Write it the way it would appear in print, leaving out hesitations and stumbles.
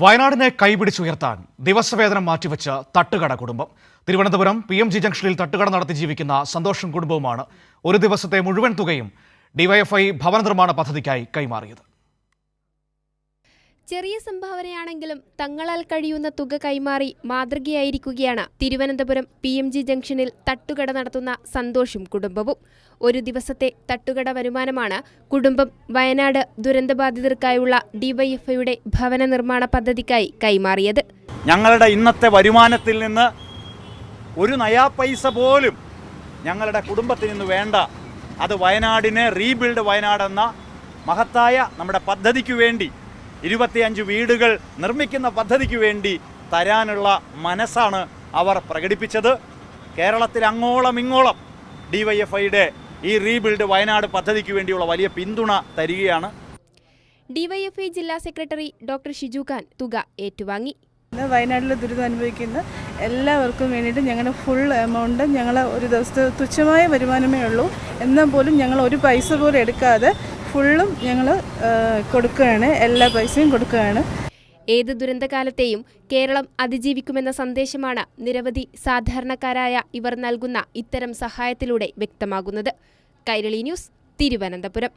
വയനാടിനെ കൈപിടിച്ചുയർത്താൻ ദിവസവേതനം മാറ്റിവെച്ച തട്ടുകട കുടുംബം. തിരുവനന്തപുരം PMG ജംഗ്ഷനിൽ തട്ടുകട നടത്തി ജീവിക്കുന്ന സന്തോഷം കുടുംബവുമാണ് ഒരു ദിവസത്തെ മുഴുവൻ തുകയും ഡിവൈഎഫ്ഐ ഭവന നിർമ്മാണ പദ്ധതിക്കായി കൈമാറിയത്. ചെറിയ സംഭാവനയാണെങ്കിലും തങ്ങളാൽ കഴിയുന്ന തുക കൈമാറി മാതൃകയായിരിക്കുകയാണ് തിരുവനന്തപുരം PMG ജംഗ്ഷനിൽ തട്ടുകട നടത്തുന്ന സന്തോഷം കുടുംബവും. ഒരു ദിവസത്തെ തട്ടുകട വരുമാനമാണ് കുടുംബം വയനാട് ദുരന്തബാധിതർക്കായുള്ള ഡിവൈഎഫ്ഐയുടെ ഭവന നിർമ്മാണ പദ്ധതിക്കായി കൈമാറിയത്. ഞങ്ങളുടെ ഇന്നത്തെ വരുമാനത്തിൽ നിന്ന് ഒരു നയാ പൈസ പോലും ഞങ്ങളുടെ കുടുംബത്തിൽ നിന്ന് വേണ്ട. അത് വയനാടിനെ റീബിൽഡ് വയനാട് എന്ന മഹത്തായ നമ്മുടെ പദ്ധതിക്ക് വേണ്ടി 25 വീടുകൾ നിർമ്മിക്കുന്ന പദ്ധതിക്ക് വേണ്ടി തരാനുള്ള മനസ്സാണ് അവർ പ്രകടിപ്പിച്ചത്. കേരളത്തിൽ അങ്ങോളം ഇങ്ങോളം ഡിവൈഎഫ്ഐയുടെ ഈ റീബിൽഡ് വയനാട് പദ്ധതിക്ക് വേണ്ടിയുള്ള വലിയ പിന്തുണ തരികയാണ്. ഡിവൈഎഫ്ഐ ജില്ലാ സെക്രട്ടറി ഡോക്ടർ ഷിജു ഖാൻ തുക ഏറ്റുവാങ്ങി. വയനാട്ടിൽ ദുരിതം അനുഭവിക്കുന്ന എല്ലാവർക്കും വേണ്ടിയിട്ട് ഞങ്ങളുടെ ഫുൾ എമൗണ്ട് ഞങ്ങൾ ഒരു ദിവസത്തെ തുച്ഛമായ വരുമാനമേ ഉള്ളൂ, എന്നാൽ പോലും ഞങ്ങൾ ഒരു പൈസ പോലും എടുക്കാതെ ഫുള്ളും ഞങ്ങൾ കൊടുക്കുകയാണ്, എല്ലാ പൈസയും കൊടുക്കുകയാണ്. ഏത് ദുരന്തകാലത്തെയും കേരളം അതിജീവിക്കുമെന്ന സന്ദേശമാണ് നിരവധി സാധാരണക്കാരായ ഇവർ നൽകുന്ന ഇത്തരം സഹായത്തിലൂടെ വ്യക്തമാകുന്നത്. കൈരളി ന്യൂസ്, തിരുവനന്തപുരം.